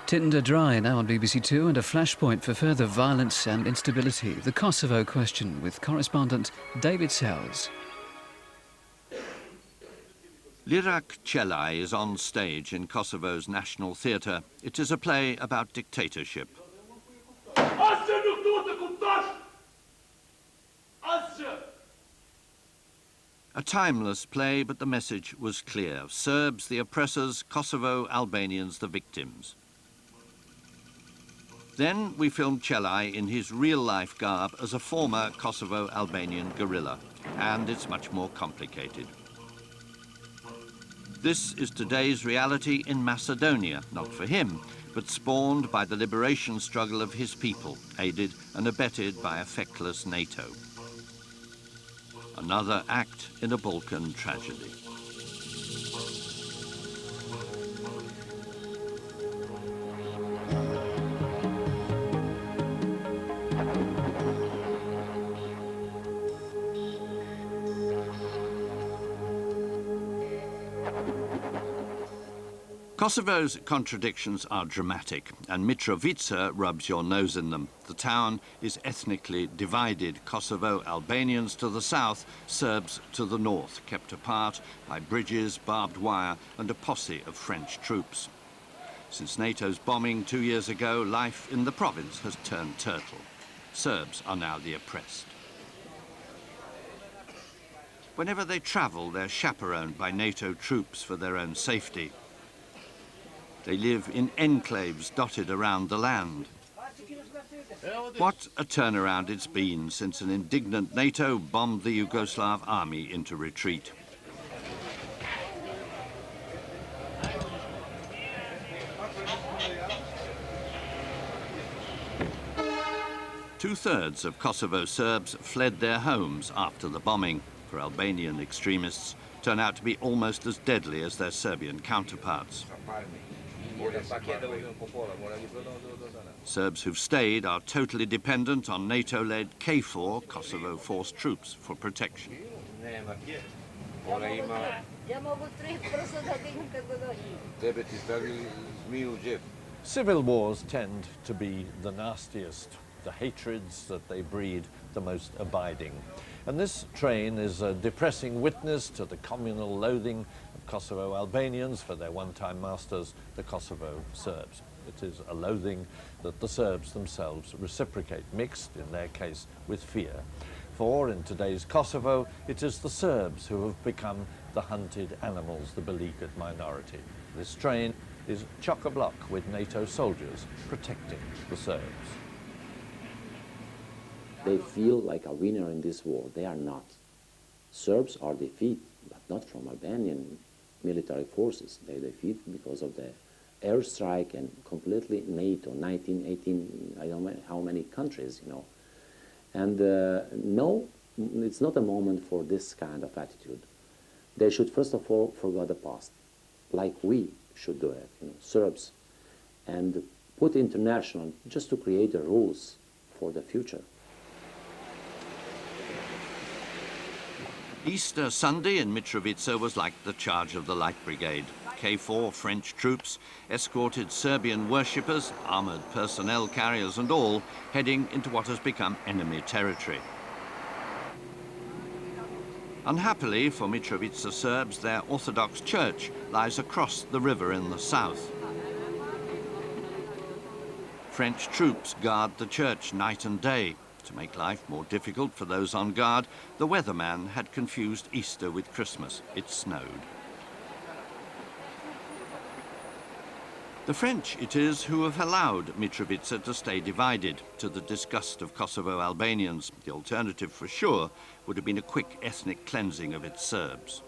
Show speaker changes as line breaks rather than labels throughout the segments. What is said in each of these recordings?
Tinder Dry now on BBC Two, and a flashpoint for further violence and instability. The Kosovo question with correspondent David Sells.
Lirak Celaj is on stage in Kosovo's National Theatre. It is a play about dictatorship. A timeless play, but the message was clear. Serbs the oppressors, Kosovo Albanians the victims. Then we filmed Celaj in his real-life garb as a former Kosovo Albanian guerrilla, and it's much more complicated. This is today's reality in Macedonia, not for him, but spawned by the liberation struggle of his people, aided and abetted by a feckless NATO. Another act in a Balkan tragedy. Kosovo's contradictions are dramatic, and Mitrovica rubs your nose in them. The town is ethnically divided. Kosovo Albanians to the south, Serbs to the north, kept apart by bridges, barbed wire, and a posse of French troops. Since NATO's bombing 2 years ago, life in the province has turned turtle. Serbs are now the oppressed. Whenever they travel, they're chaperoned by NATO troops for their own safety. They live in enclaves dotted around the land. What a turnaround it's been since an indignant NATO bombed the Yugoslav army into retreat. Two-thirds of Kosovo Serbs fled their homes after the bombing. For Albanian extremists, turn out to be almost as deadly as their Serbian counterparts. Serbs who've stayed are totally dependent on NATO-led KFOR, Kosovo Force Troops, for protection.
Civil wars tend to be the nastiest, the hatreds that they breed the most abiding. And this train is a depressing witness to the communal loathing of Kosovo Albanians for their one-time masters, the Kosovo Serbs. It is a loathing that the Serbs themselves reciprocate, mixed, in their case, with fear. For in today's Kosovo, it is the Serbs who have become the hunted animals, the beleaguered minority. This train is chock-a-block with NATO soldiers protecting the Serbs.
They feel like a winner in this war. They are not. Serbs are defeated, but not from Albanian military forces. They defeat because of the airstrike and completely NATO, 19, 18, I don't know how many countries, you know. And no, it's not a moment for this kind of attitude. They should first of all forget the past, like we should do it, you know, Serbs, and put international just to create the rules for the future.
Easter Sunday in Mitrovica was like the charge of the Light Brigade. KFOR French troops escorted Serbian worshippers, armoured personnel carriers and all, heading into what has become enemy territory. Unhappily for Mitrovica Serbs, their Orthodox church lies across the river in the south. French troops guard the church night and day. To make life more difficult for those on guard, the weatherman had confused Easter with Christmas. It snowed. The French it is who have allowed Mitrovica to stay divided, to the disgust of Kosovo Albanians. The alternative, for sure, would have been a quick ethnic cleansing of its Serbs.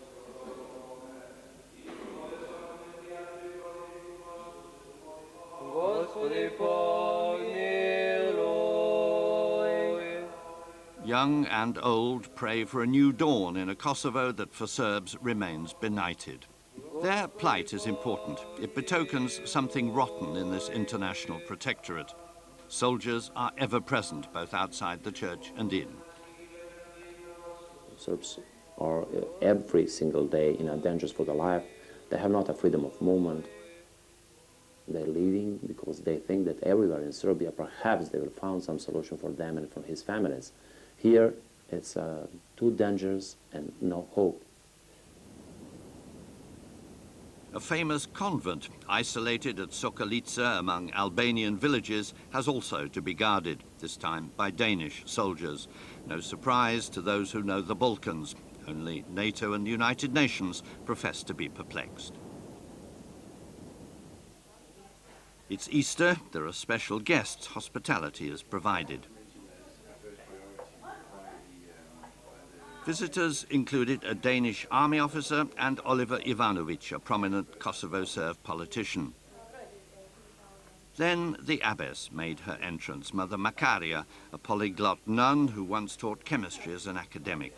Young and old pray for a new dawn in a Kosovo that for Serbs remains benighted. Their plight is important. It betokens something rotten in this international protectorate. Soldiers are ever present, both outside the church and in.
Serbs are every single day in a danger for their life. They have not a freedom of movement. They're leaving because they think that everywhere in Serbia, perhaps they will find some solution for them and for his families. Here, it's too dangerous and no hope.
A famous convent, isolated at Sokolica among Albanian villages, has also to be guarded, this time by Danish soldiers. No surprise to those who know the Balkans. Only NATO and the United Nations profess to be perplexed. It's Easter, there are special guests, hospitality is provided. Visitors included a Danish army officer and Oliver Ivanovic, a prominent Kosovo Serb politician. Then the abbess made her entrance, Mother Makaria, a polyglot nun who once taught chemistry as an academic.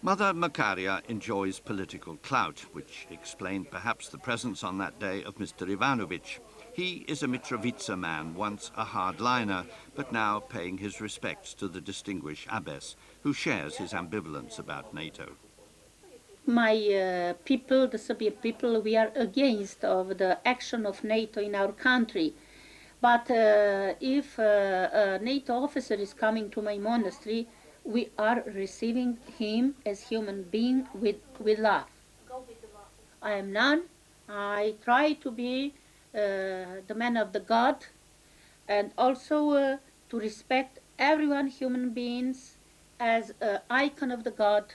Mother Makaria enjoys political clout, which explained perhaps the presence on that day of Mr. Ivanovic. He is a Mitrovica man, once a hardliner, but now paying his respects to the distinguished abbess, who shares his ambivalence about NATO.
My people, the Serbian people, we are against of the action of NATO in our country. But if a NATO officer is coming to my monastery, we are receiving him as human being with love. I am nun. I try to be the man of the God, and also to respect everyone, human beings, as an icon of the God,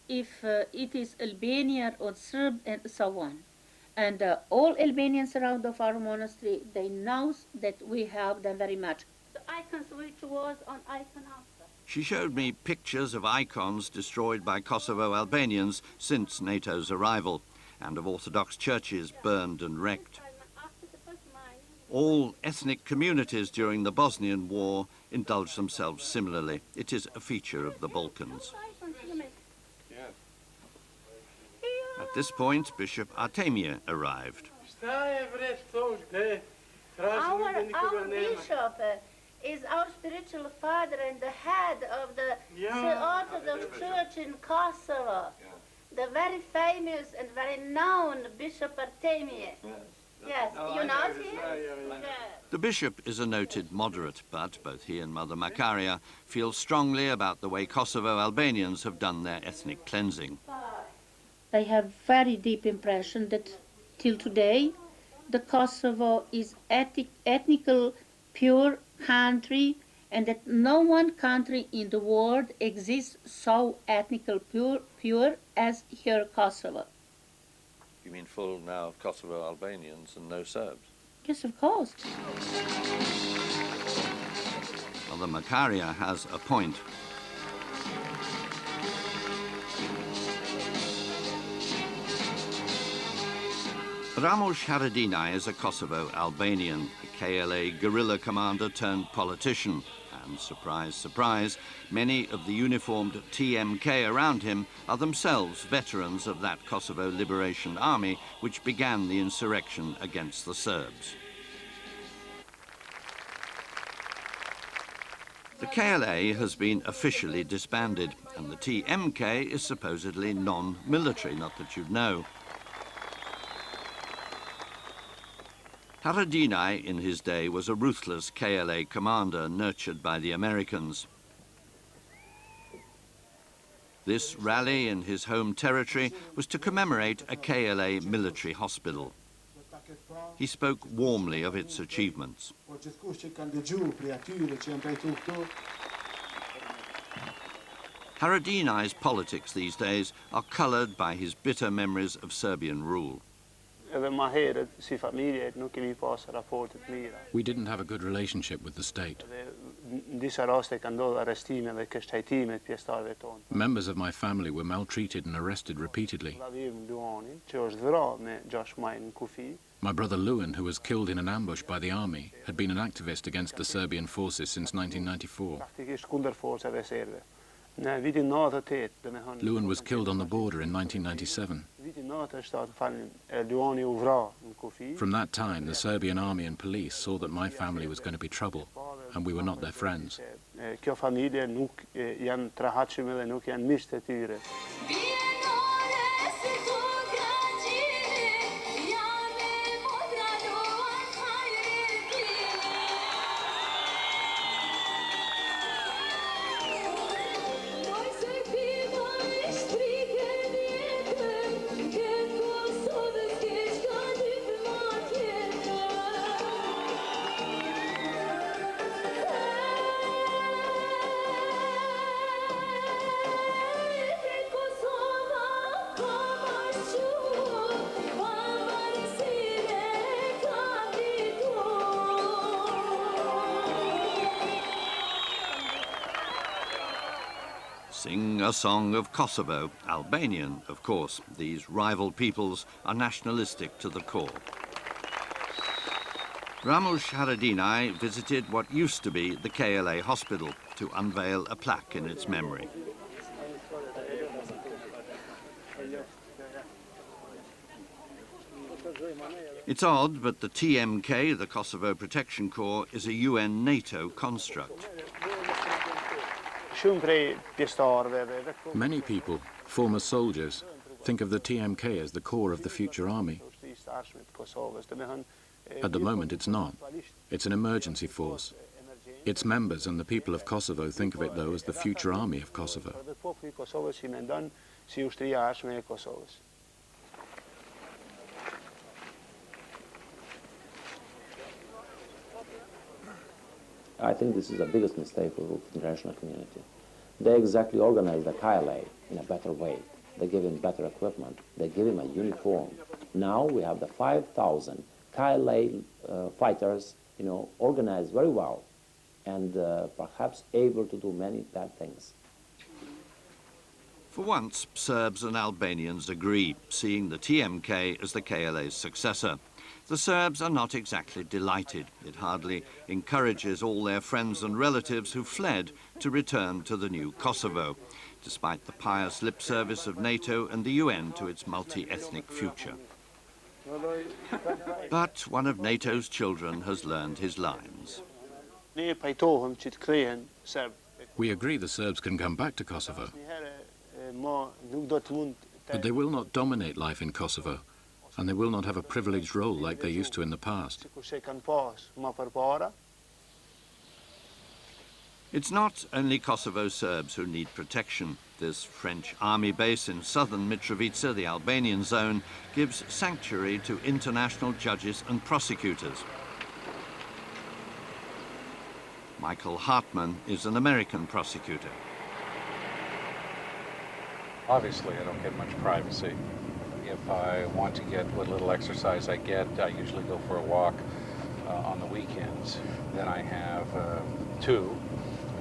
if it is Albania or Serb and so on. And all Albanians around of our monastery, they know that we help them very much. The icons which was on icon after.
She showed me pictures of icons destroyed by Kosovo Albanians since NATO's arrival, and of Orthodox churches burned and wrecked. All ethnic communities during the Bosnian War indulged themselves similarly. It is a feature of the Balkans. At this point, Bishop Artemie arrived.
Our bishop is our spiritual father and the head of the Orthodox Church in Kosovo. The very famous and very known Bishop Artemie. Yes, you know him?
The bishop is a noted moderate, but both he and Mother Makaria feel strongly about the way Kosovo Albanians have done their ethnic cleansing.
I have very deep impression that till today the Kosovo is ethnical pure country, and that no one country in the world exists so ethnical pure as here Kosovo.
You mean full now of Kosovo Albanians and no Serbs?
Yes, of course.
Mother Makaria has a point. Ramush Haradinaj is a Kosovo Albanian, a KLA guerrilla commander turned politician. And surprise, surprise, many of the uniformed TMK around him are themselves veterans of that Kosovo Liberation Army which began the insurrection against the Serbs. The KLA has been officially disbanded, and the TMK is supposedly non-military, not that you'd know. Haradinaj in his day was a ruthless KLA commander nurtured by the Americans. This rally in his home territory was to commemorate a KLA military hospital. He spoke warmly of its achievements. Haradinaj's politics these days are coloured by his bitter memories of Serbian rule.
We didn't have a good relationship with the state. Members of my family were maltreated and arrested repeatedly. My brother Lewin, who was killed in an ambush by the army, had been an activist against the Serbian forces since 1994. Lewin was killed on the border in 1997. From that time, the Serbian army and police saw that my family was going to be trouble, and we were not their friends.
Sing a song of Kosovo, Albanian, of course. These rival peoples are nationalistic to the core. Ramush Haradinaj visited what used to be the KLA hospital to unveil a plaque in its memory. It's odd, but the TMK, the Kosovo Protection Corps, is a UN NATO construct.
Many people, former soldiers, think of the TMK as the core of the future army. At the moment, it's not. It's an emergency force. Its members and the people of Kosovo think of it, though, as the future army of Kosovo.
I think this is the biggest mistake of the international community. They exactly organized the KLA in a better way. They give him better equipment. They give him a uniform. Now we have the 5,000 KLA fighters, organized very well and perhaps able to do many bad things.
For once, Serbs and Albanians agree, seeing the TMK as the KLA's successor. The Serbs are not exactly delighted. It hardly encourages all their friends and relatives who fled to return to the new Kosovo, despite the pious lip service of NATO and the UN to its multi-ethnic future. But one of NATO's children has learned his lines.
We agree the Serbs can come back to Kosovo, but they will not dominate life in Kosovo, and they will not have a privileged role like they used to in the past.
It's not only Kosovo Serbs who need protection. This French army base in southern Mitrovica, the Albanian zone, gives sanctuary to international judges and prosecutors. Michael Hartman is an American prosecutor.
Obviously, I don't get much privacy. If I want to get what little exercise I get, I usually go for a walk on the weekends. Then I have two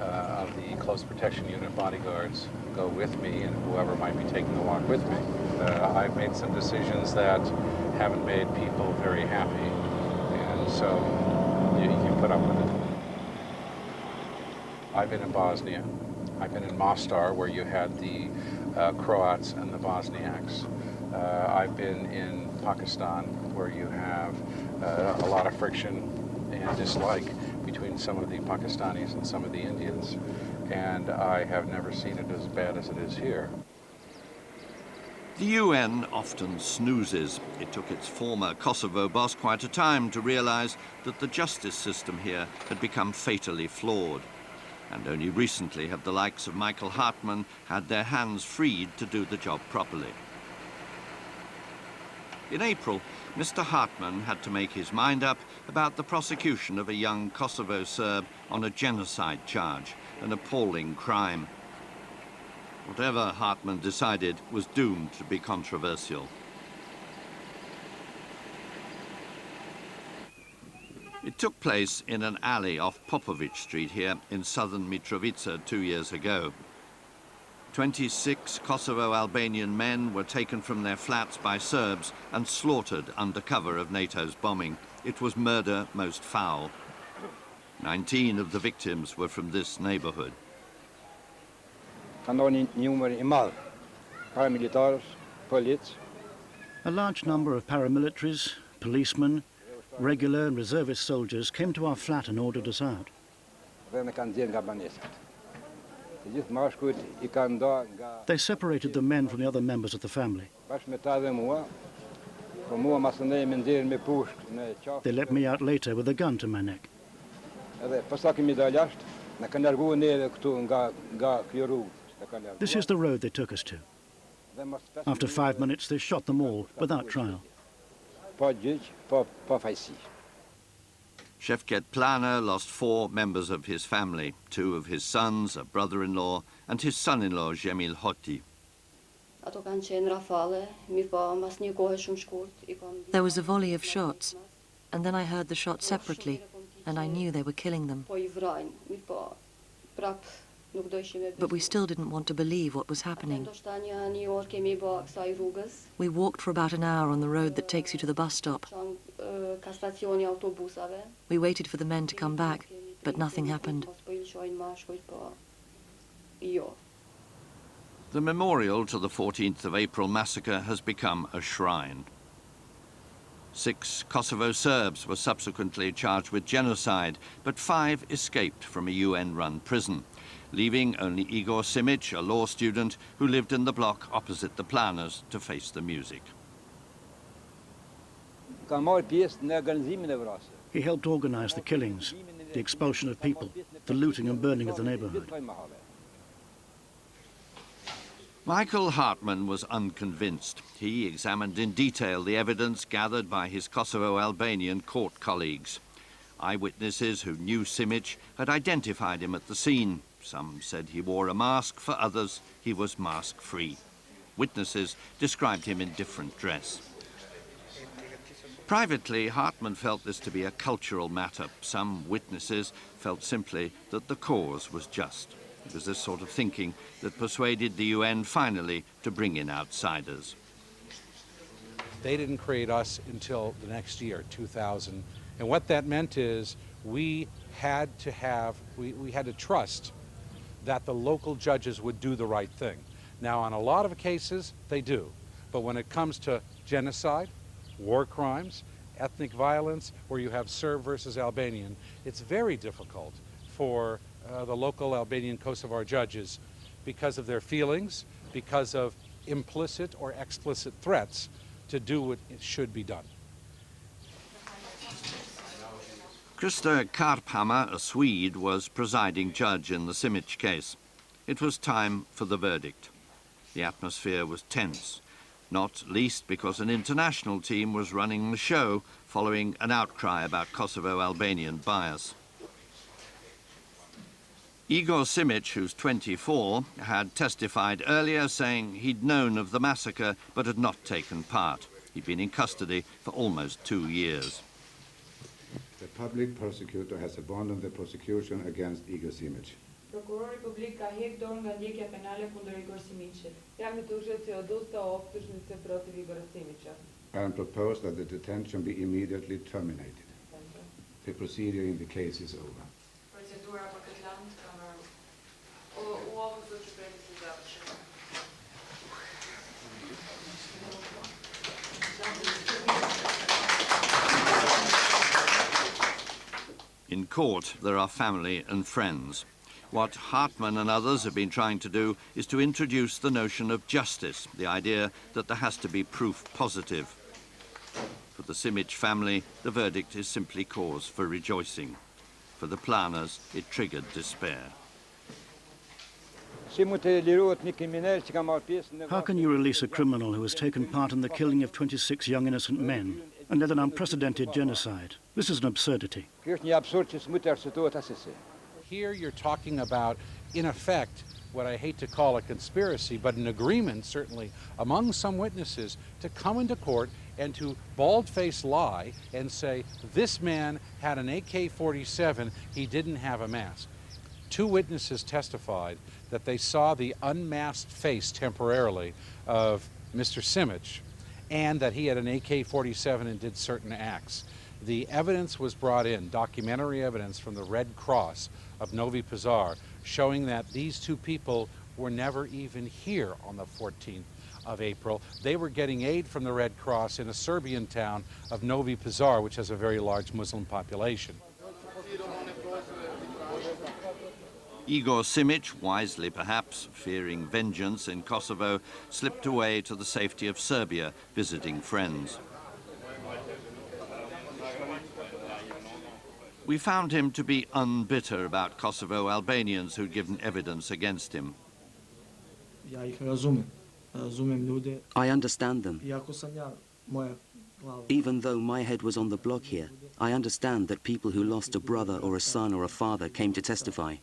of the close protection unit bodyguards go with me, and whoever might be taking the walk with me. I've made some decisions that haven't made people very happy, and so you can put up with it. I've been in Bosnia. I've been in Mostar, where you had the Croats and the Bosniaks. I've been in Pakistan, where you have a lot of friction and dislike between some of the Pakistanis and some of the Indians, and I have never seen it as bad as it is here.
The UN often snoozes. It took its former Kosovo boss quite a time to realize that the justice system here had become fatally flawed. And only recently have the likes of Michael Hartman had their hands freed to do the job properly. In April, Mr. Hartman had to make his mind up about the prosecution of a young Kosovo Serb on a genocide charge, an appalling crime. Whatever Hartman decided was doomed to be controversial. It took place in an alley off Popovic Street here in southern Mitrovica 2 years ago. 26 Kosovo Albanian men were taken from their flats by Serbs and slaughtered under cover of NATO's bombing. It was murder most foul. 19 of the victims were from this neighborhood.
A large number of paramilitaries, policemen, regular and reservist soldiers came to our flat and ordered us out. They separated the men from the other members of the family. They let me out later with a gun to my neck. This is the road they took us to. After 5 minutes, they shot them all without trial.
Shevket Plana lost 4 members of his family, 2 of his sons, a brother-in-law, and his son-in-law, Jemil Hoti.
There was a volley of shots, and then I heard the shots separately, and I knew they were killing them. But we still didn't want to believe what was happening. We walked for about an hour on the road that takes you to the bus stop. We waited for the men to come back, but nothing happened.
The memorial to the 14th of April massacre has become a shrine. 6 Kosovo Serbs were subsequently charged with genocide, but 5 escaped from a UN-run prison, leaving only Igor Simic, a law student who lived in the block opposite the planners, to face the music.
He helped organize the killings, the expulsion of people, the looting and burning of the neighborhood.
Michael Hartman was unconvinced. He examined in detail the evidence gathered by his Kosovo-Albanian court colleagues. Eyewitnesses who knew Simic had identified him at the scene. Some said he wore a mask, for others he was mask-free. Witnesses described him in different dress. Privately, Hartman felt this to be a cultural matter. Some witnesses felt simply that the cause was just. It was this sort of thinking that persuaded the UN finally to bring in outsiders.
They didn't create us until the next year, 2000. And what that meant is we had to trust that the local judges would do the right thing. Now, on a lot of cases, they do. But when it comes to genocide, war crimes, ethnic violence, where you have Serb versus Albanian, it's very difficult for the local Albanian Kosovar judges because of their feelings, because of implicit or explicit threats to do what it should be done.
Krista Karphammar, a Swede, was presiding judge in the Simic case. It was time for the verdict. The atmosphere was tense, not least because an international team was running the show following an outcry about Kosovo-Albanian bias. Igor Simic, who's 24, had testified earlier saying he'd known of the massacre but had not taken part. He'd been in custody for almost 2 years.
The public prosecutor has abandoned the prosecution against Igor Simic.
Prokurori publik ka heq dorë nga ndjekja penale kundër Igor Simicit. Javni tužioci odustao optužnice protiv Igora Simića.
And propose that the detention be immediately terminated. The procedure in the case is over.
Procedura për këtë land ka marrë. U ofruar që presi të završeno.
In court, there are family and friends. What Hartman and others have been trying to do is to introduce the notion of justice, the idea that there has to be proof positive. For the Simic family, the verdict is simply cause for rejoicing. For the planners, it triggered despair.
How can you release a criminal who has taken part in the killing of 26 young innocent men and led an unprecedented genocide? This is an absurdity.
Here you're talking about, in effect, what I hate to call a conspiracy, but an agreement, certainly, among some witnesses to come into court and to bald-faced lie and say, this man had an AK-47, he didn't have a mask. 2 witnesses testified that they saw the unmasked face temporarily of Mr. Simic and that he had an AK-47 and did certain acts. The evidence was brought in, documentary evidence from the Red Cross of Novi Pazar, showing that these 2 people were never even here on the 14th of April. They were getting aid from the Red Cross in a Serbian town of Novi Pazar, which has a very large Muslim population.
Igor Simic, wisely perhaps, fearing vengeance in Kosovo, slipped away to the safety of Serbia, visiting friends. We found him to be unbitter about Kosovo Albanians who'd given evidence against him.
I understand them. Even though my head was on the block here, I understand that people who lost a brother or a son or a father came to testify.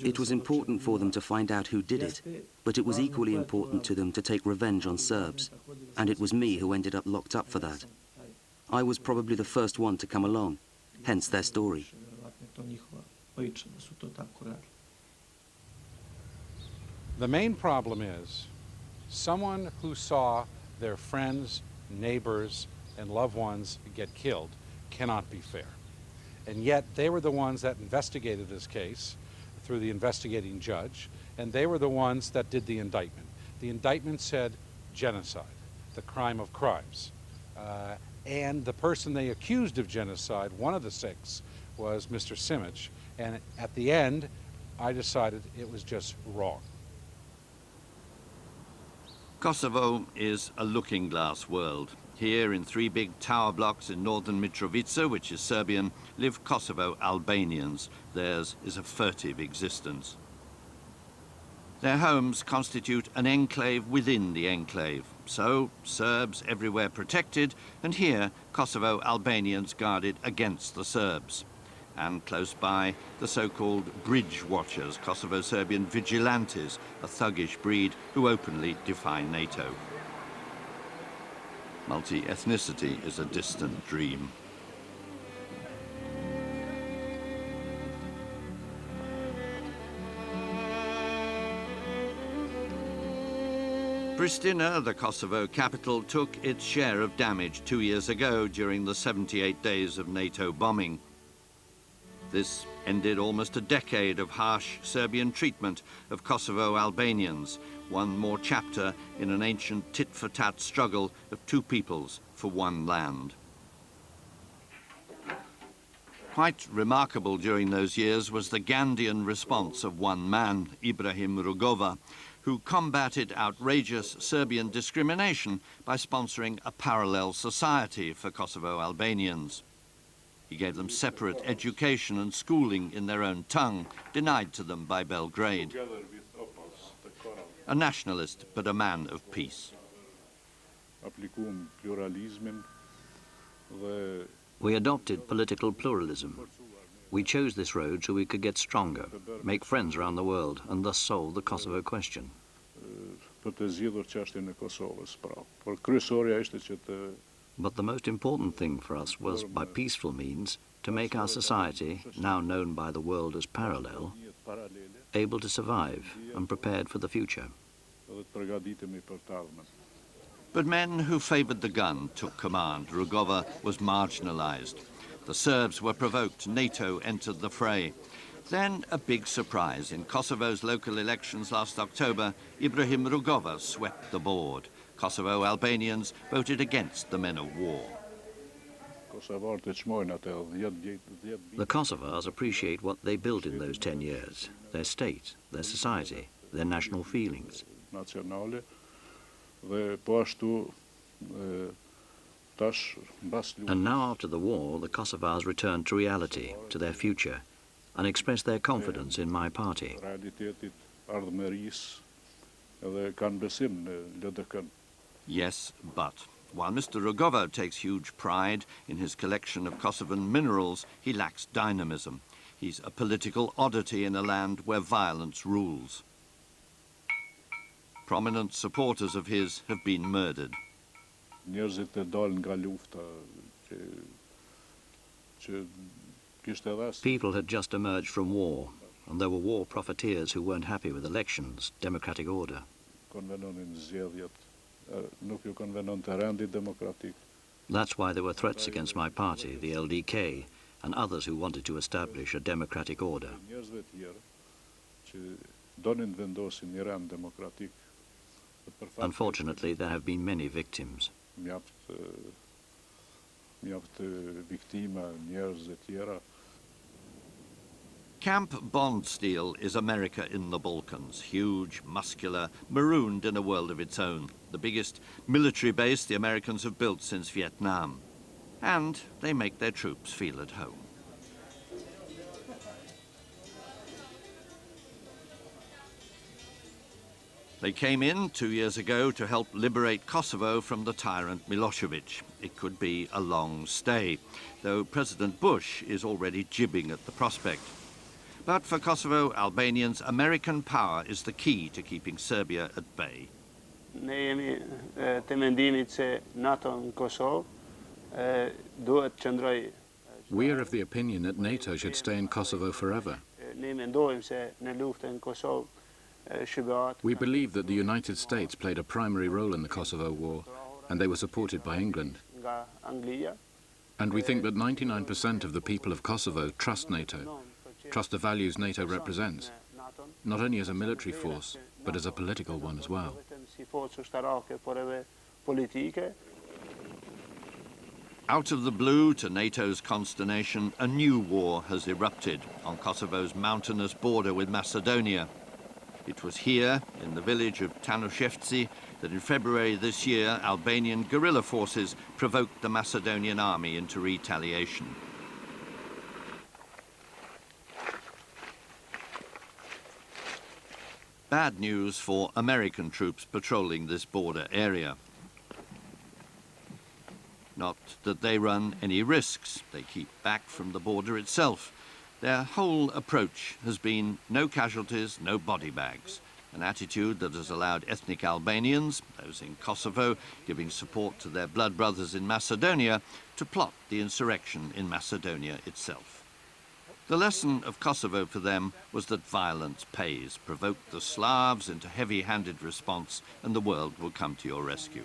It was important for them to find out who did it, but it was equally important to them to take revenge on Serbs, and it was me who ended up locked up for that. I was probably the first one to come along, hence their story.
The main problem is someone who saw their friends, neighbors, and loved ones get killed cannot be fair. And yet they were the ones that investigated this case through the investigating judge, and they were the ones that did the indictment. The indictment said genocide, the crime of crimes. And the person they accused of genocide, one of the 6, was Mr. Simic. And at the end, I decided it was just wrong.
Kosovo is a looking-glass world. Here, in 3 big tower blocks in northern Mitrovica, which is Serbian, live Kosovo Albanians. Theirs is a furtive existence. Their homes constitute an enclave within the enclave. So, Serbs everywhere protected, and here, Kosovo Albanians guarded against the Serbs. And close by, the so-called bridge watchers, Kosovo-Serbian vigilantes, a thuggish breed who openly defy NATO. Multi-ethnicity is a distant dream. Pristina, the Kosovo capital, took its share of damage 2 years ago during the 78 days of NATO bombing. This ended almost a decade of harsh Serbian treatment of Kosovo Albanians, one more chapter in an ancient tit-for-tat struggle of 2 peoples for 1 land. Quite remarkable during those years was the Gandhian response of one man, Ibrahim Rugova, who combated outrageous Serbian discrimination by sponsoring a parallel society for Kosovo Albanians. He gave them separate education and schooling in their own tongue, denied to them by Belgrade. A nationalist, but a man of peace.
We adopted political pluralism. We chose this road so we could get stronger, make friends around the world, and thus solve the Kosovo question. But the most important thing for us was, by peaceful means, to make our society, now known by the world as parallel, able to survive and prepared for the future.
But men who favored the gun took command. Rugova was marginalized. The Serbs were provoked. NATO entered the fray. Then a big surprise. In Kosovo's local elections last October, Ibrahim Rugova swept the board. Kosovo Albanians voted against the men of war.
The Kosovars appreciate what they built in those 10 years, their state, their society, their national feelings. And now, after the war, the Kosovars return to reality, to their future, and express their confidence in my party.
Yes, but while Mr. Rugova takes huge pride in his collection of Kosovan minerals, he lacks dynamism. He's a political oddity in a land where violence rules. Prominent supporters of his have been murdered.
People had just emerged from war, and there were war profiteers who weren't happy with elections, democratic order. That's why there were threats against my party, the LDK, and others who wanted to establish a democratic order. Unfortunately, there have been many victims.
Camp Bondsteel is America in the Balkans, huge, muscular, marooned in a world of its own, the biggest military base the Americans have built since Vietnam. And they make their troops feel at home. They came in 2 years ago to help liberate Kosovo from the tyrant Milosevic. It could be a long stay, though President Bush is already jibbing at the prospect. But for Kosovo Albanians, American power is the key to keeping Serbia at bay.
We are of the opinion that NATO should stay in Kosovo forever. We believe that the United States played a primary role in the Kosovo War, and they were supported by England. And we think that 99% of the people of Kosovo trust NATO, trust the values NATO represents, not only as a military force, but as a political one as well.
Out of the blue, to NATO's consternation, a new war has erupted on Kosovo's mountainous border with Macedonia. It was here, in the village of Tanushevci, that in February this year, Albanian guerrilla forces provoked the Macedonian army into retaliation. Bad news for American troops patrolling this border area. Not that they run any risks. They keep back from the border itself. Their whole approach has been no casualties, no body bags, an attitude that has allowed ethnic Albanians, those in Kosovo, giving support to their blood brothers in Macedonia, to plot the insurrection in Macedonia itself. The lesson of Kosovo for them was that violence pays. Provoke the Slavs into heavy-handed response and the world will come to your rescue.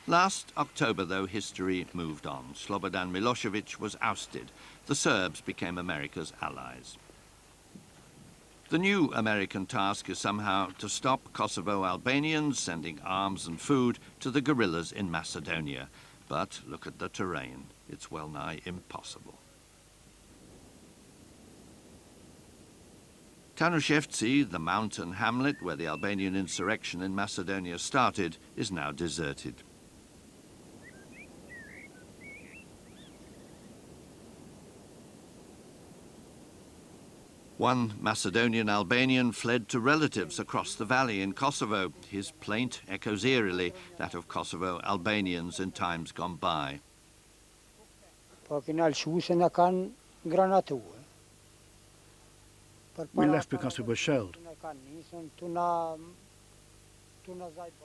Last October, though, history moved on. Slobodan Milosevic was ousted. The Serbs became America's allies. The new American task is somehow to stop Kosovo Albanians sending arms and food to the guerrillas in Macedonia. But look at the terrain. It's well nigh impossible. Tanushevci, the mountain hamlet where the Albanian insurrection in Macedonia started, is now deserted. One Macedonian Albanian fled to relatives across the valley in Kosovo. His plaint echoes eerily that of Kosovo Albanians in times gone by.
We left because we were shelled.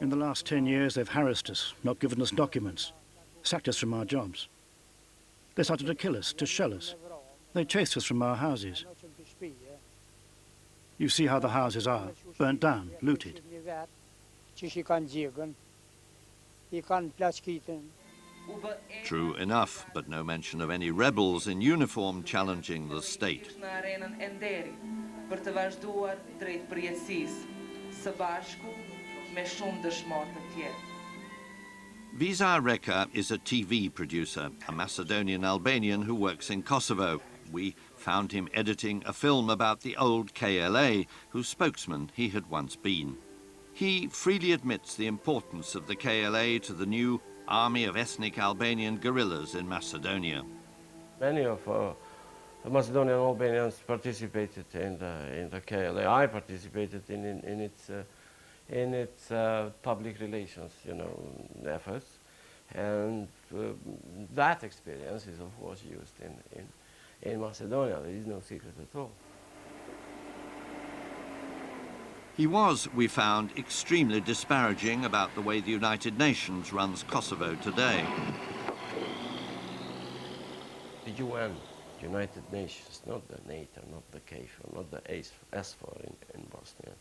In the last 10 years, they've harassed us, not given us documents, sacked us from our jobs. They started to kill us, to shell us. They chased us from our houses. You see how the houses are, burnt down, looted.
True enough, but no mention of any rebels in uniform challenging the state. Vizar Reka is a TV producer, a Macedonian Albanian who works in Kosovo. We found him editing a film about the old KLA, whose spokesman he had once been. He freely admits the importance of the KLA to the new army of ethnic Albanian guerrillas in Macedonia.
Many of the Macedonian Albanians participated in the KLA. I participated in its public relations, efforts, and that experience is of course used in Macedonia. There is no secret at all.
He was, we found, extremely disparaging about the way the United Nations runs Kosovo today.
The UN, United Nations, not the NATO, not the KFOR, not the SFOR in Bosnia,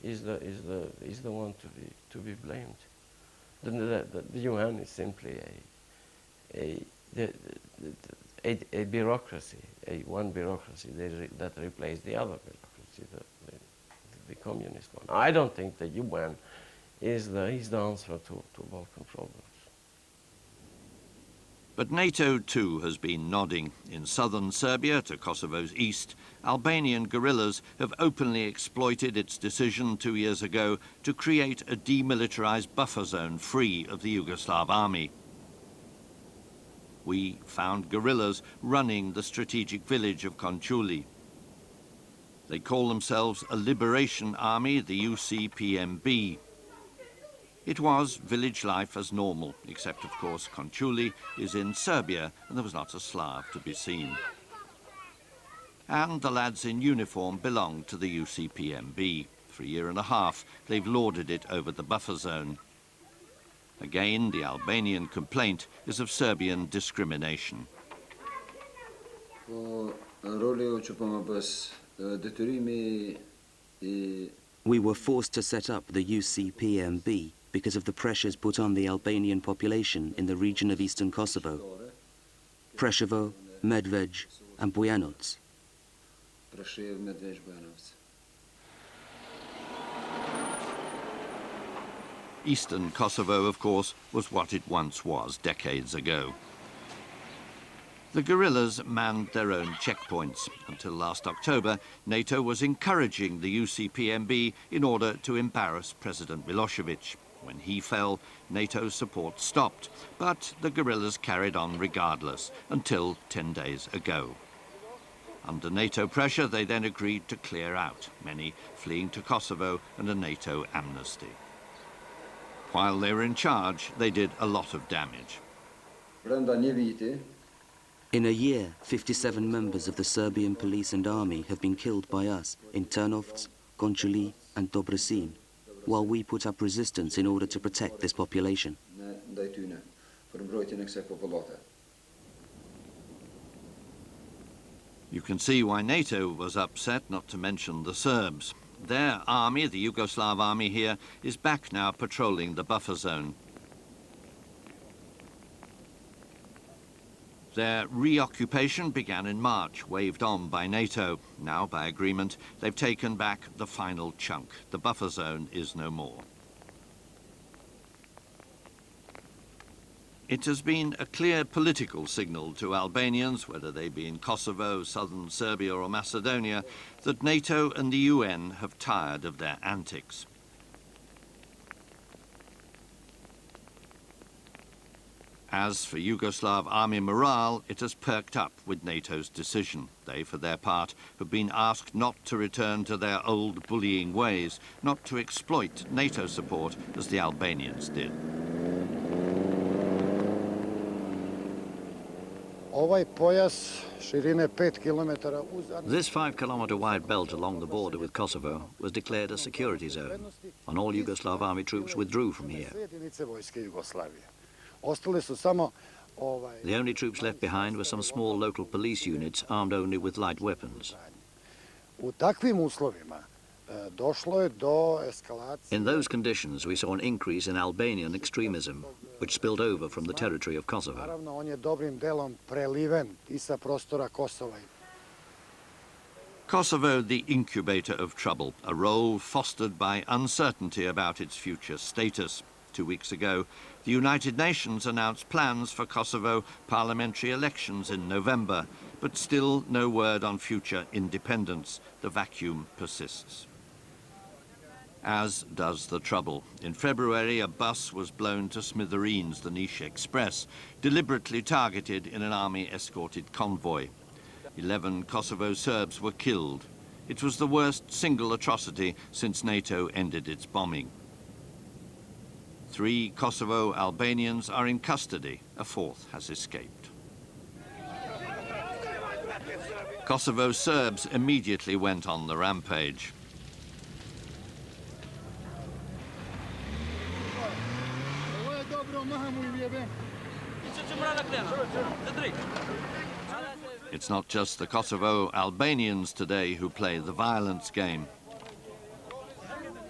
is the one to be blamed. The UN is simply a bureaucracy, one bureaucracy that replaced the other bureaucracy, the communist one. I don't think the UN is the answer to Balkan problems.
But NATO too has been nodding. In southern Serbia, to Kosovo's east, Albanian guerrillas have openly exploited its decision 2 years ago to create a demilitarized buffer zone free of the Yugoslav army. We found guerrillas running the strategic village of Konchuli. They call themselves a liberation army, the UCPMB. It was village life as normal, except, of course, Konchuli is in Serbia and there was not a Slav to be seen. And the lads in uniform belong to the UCPMB. For a year and a half, they've lorded it over the buffer zone. Again, the Albanian complaint is of Serbian discrimination.
We were forced to set up the UCPMB because of the pressures put on the Albanian population in the region of eastern Kosovo, Preševo, Medvej and Bujanovac.
Eastern Kosovo, of course, was what it once was decades ago. The guerrillas manned their own checkpoints. Until last October, NATO was encouraging the UCPMB in order to embarrass President Milosevic. When he fell, NATO's support stopped, but the guerrillas carried on regardless until 10 days ago. Under NATO pressure, they then agreed to clear out, many fleeing to Kosovo and a NATO amnesty. While they were in charge, they did a lot of damage.
In a year, 57 members of the Serbian police and army have been killed by us in Trnovce, Končuli and Dobresin, while we put up resistance in order to protect this population.
You can see why NATO was upset, not to mention the Serbs. Their army, the Yugoslav army here, is back now patrolling the buffer zone. Their reoccupation began in March, waved on by NATO. Now, by agreement, they've taken back the final chunk. The buffer zone is no more. It has been a clear political signal to Albanians, whether they be in Kosovo, southern Serbia or Macedonia, that NATO and the UN have tired of their antics. As for Yugoslav army morale, it has perked up with NATO's decision. They, for their part, have been asked not to return to their old bullying ways, not to exploit NATO support as the Albanians did.
This 5-kilometer wide belt along the border with Kosovo was declared a security zone, and all Yugoslav army troops withdrew from here. The only troops left behind were some small local police units armed only with light weapons. In those conditions, we saw an increase in Albanian extremism, which spilled over from the territory of Kosovo.
Kosovo, the incubator of trouble, a role fostered by uncertainty about its future status. 2 weeks ago, the United Nations announced plans for Kosovo parliamentary elections in November, but still no word on future independence. The vacuum persists. As does the trouble. In February, a bus was blown to smithereens, the Niš Express, deliberately targeted in an army-escorted convoy. 11 Kosovo Serbs were killed. It was the worst single atrocity since NATO ended its bombing. 3 Kosovo Albanians are in custody. A 4th has escaped. Kosovo Serbs immediately went on the rampage. It's not just the Kosovo Albanians today who play the violence game.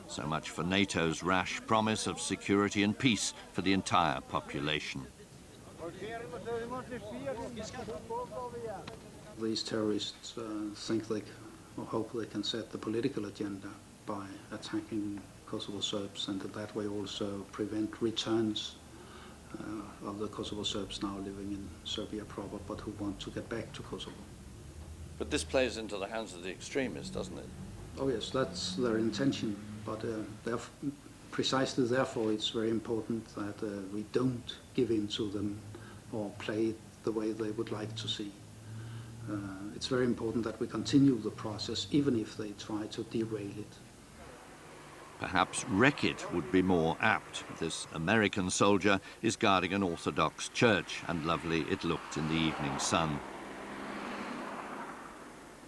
So much for NATO's rash promise of security and peace for the entire population.
These terrorists think they or hope they can set the political agenda by attacking Kosovo Serbs, and in that way also prevent returns of the Kosovo Serbs now living in Serbia proper, but who want to get back to Kosovo.
But this plays into the hands of the extremists, doesn't it?
Oh yes, that's their intention. But precisely therefore, it's very important that we don't give in to them or play it the way they would like to see. It's very important that we continue the process, even if they try to derail it.
Perhaps wreck it would be more apt. This American soldier is guarding an Orthodox church, and lovely it looked in the evening sun.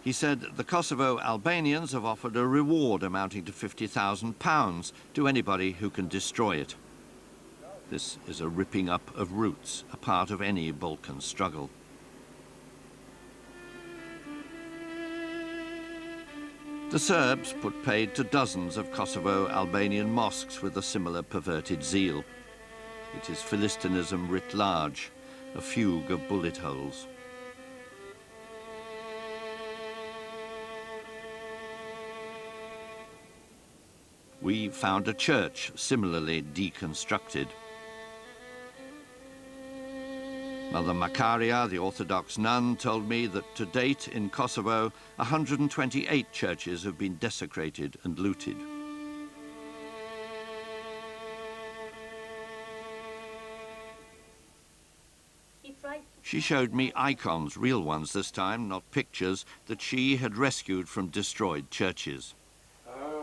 He said the Kosovo Albanians have offered a reward amounting to £50,000 to anybody who can destroy it. This is a ripping up of roots, a part of any Balkan struggle. The Serbs put paid to dozens of Kosovo Albanian mosques with a similar perverted zeal. It is Philistinism writ large, a fugue of bullet holes. We found a church similarly deconstructed. Mother Makaria, the Orthodox nun, told me that to date in Kosovo, 128 churches have been desecrated and looted. She showed me icons, real ones this time, not pictures, that she had rescued from destroyed churches.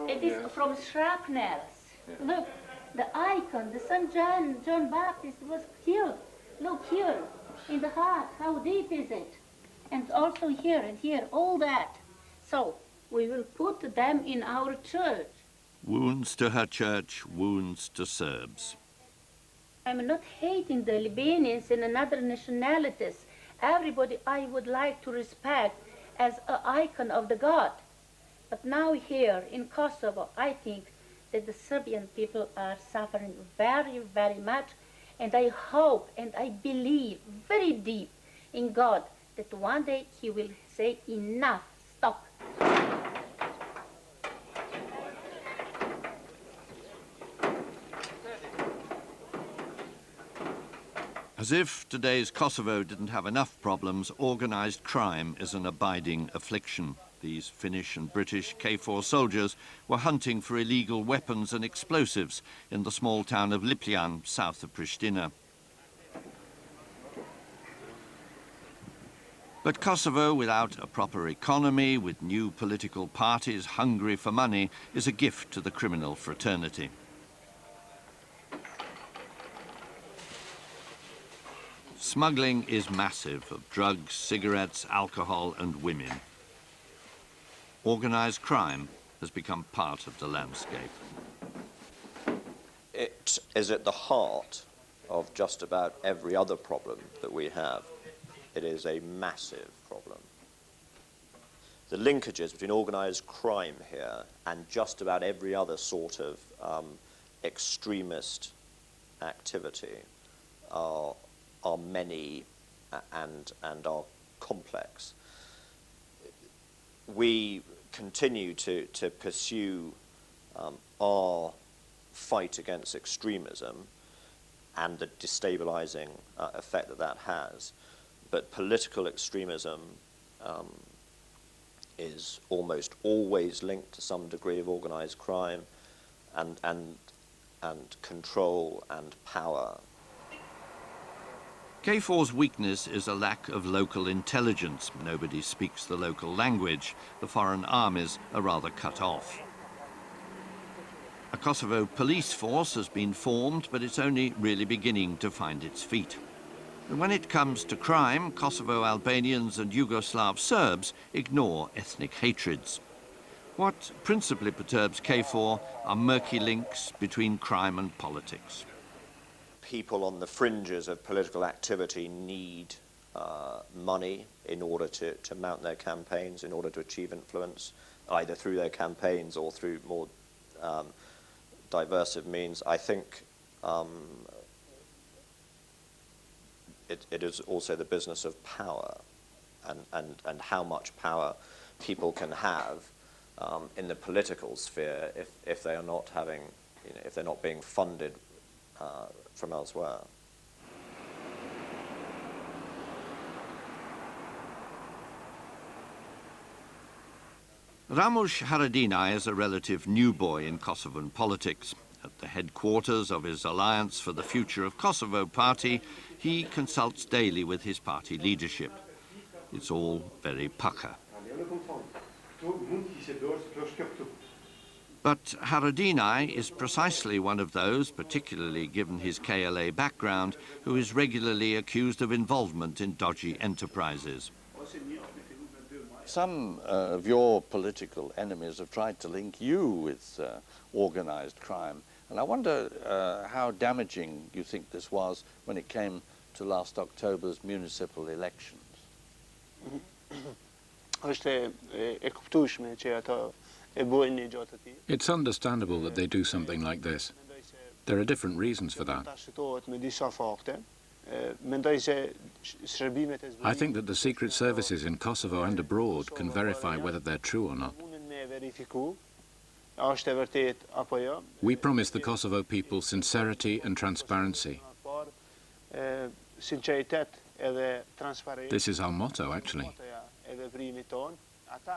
It is from shrapnels. Look, the icon, the St. John Baptist was killed. Look here, in the heart, how deep is it? And also here and here, all that. So, we will put them in our church.
Wounds to her church, wounds to Serbs.
I'm not hating the Albanians and other nationalities. Everybody I would like to respect as an icon of the God. But now here in Kosovo, I think that the Serbian people are suffering very, very much. And I hope and I believe very deep in God that one day He will say, enough, stop.
As if today's Kosovo didn't have enough problems, organised crime is an abiding affliction. These Finnish and British KFOR soldiers were hunting for illegal weapons and explosives in the small town of Lipljan, south of Pristina. But Kosovo, without a proper economy, with new political parties hungry for money, is a gift to the criminal fraternity. Smuggling is massive of drugs, cigarettes, alcohol and women. Organised crime has become part of the landscape.
It is at the heart of just about every other problem that we have. It is a massive problem. The linkages between organised crime here and just about every other sort of extremist activity are many and are complex. We continue to pursue our fight against extremism and the destabilizing effect that that has. But political extremism is almost always linked to some degree of organized crime and control and power.
KFOR's weakness is a lack of local intelligence. Nobody speaks the local language. The foreign armies are rather cut off. A Kosovo police force has been formed, but it's only really beginning to find its feet. And when it comes to crime, Kosovo Albanians and Yugoslav Serbs ignore ethnic hatreds. What principally perturbs KFOR are murky links between crime and politics.
People on the fringes of political activity need money in order to mount their campaigns, in order to achieve influence, either through their campaigns or through more diversive means. I think it is also the business of power and how much power people can have in the political sphere if they are not having, if they're not being funded from elsewhere.
Ramush Haradinaj is a relative new boy in Kosovan politics. At the headquarters of his Alliance for the Future of Kosovo party, he consults daily with his party leadership. It's all very pucker. But Haradinaj is precisely one of those, particularly given his KLA background, who is regularly accused of involvement in dodgy enterprises.
Some of your political enemies have tried to link you with organized crime. And I wonder how damaging you think this was when it came to last October's municipal elections.
Është e kuptueshme që ato
It's understandable that they do something like this. There are different reasons for that. I think that the secret services in Kosovo and abroad can verify whether they're true or not. We promise the Kosovo people sincerity and transparency. This is our motto, actually.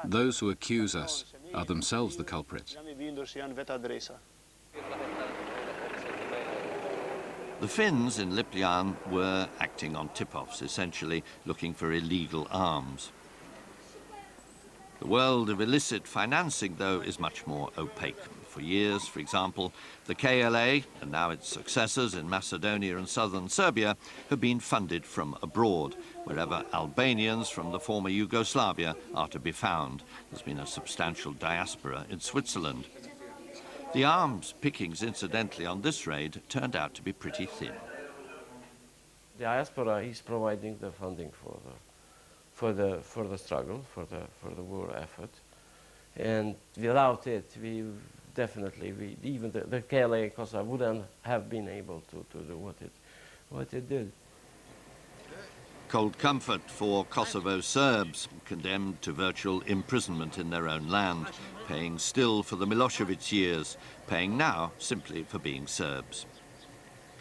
Those who accuse us are themselves the culprits.
The Finns in Lipljan were acting on tip-offs, essentially looking for illegal arms. The world of illicit financing, though, is much more opaque. For years, for example, the KLA, and now its successors in Macedonia and southern Serbia, have been funded from abroad, wherever Albanians from the former Yugoslavia are to be found. There's been a substantial diaspora in Switzerland. The arms pickings, incidentally, on this raid turned out to be pretty thin.
The diaspora is providing the funding for the struggle, for the war effort, and without it, even the KLA in Kosovo wouldn't have been able to do what it did.
Cold comfort for Kosovo Serbs, condemned to virtual imprisonment in their own land, paying still for the Milosevic years, paying now simply for being Serbs.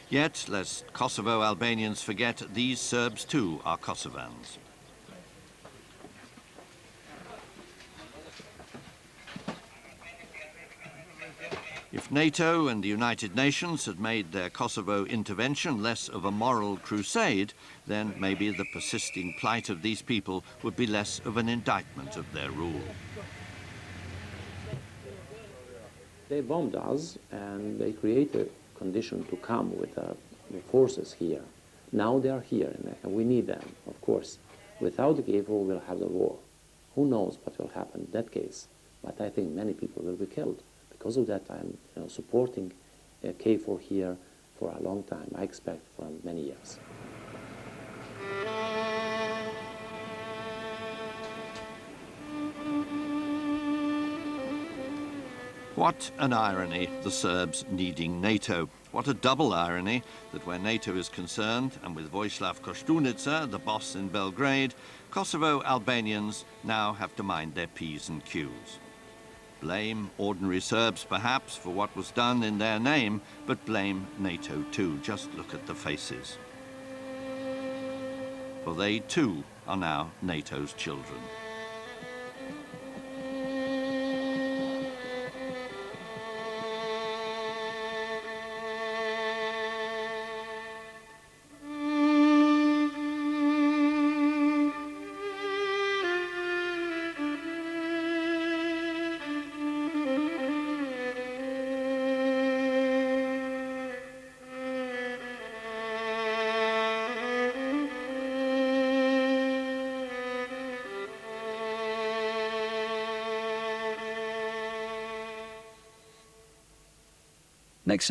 Yet, lest Kosovo Albanians forget, these Serbs too are Kosovans. If NATO and the United Nations had made their Kosovo intervention less of a moral crusade, then maybe the persisting plight of these people would be less of an indictment of their rule.
They bombed us and they created a condition to come with the forces here. Now they are here and we need them, of course. Without the KFOR, we'll have the war. Who knows what will happen in that case? But I think many people will be killed. Because of that, I'm supporting KFOR here for a long time. I expect for many years.
What an irony, the Serbs needing NATO. What a double irony that where NATO is concerned, and with Vojislav Koštunica, the boss in Belgrade, Kosovo Albanians now have to mind their P's and Q's. Blame ordinary Serbs, perhaps, for what was done in their name, but blame NATO too. Just look at the faces. For they too are now NATO's children.
Next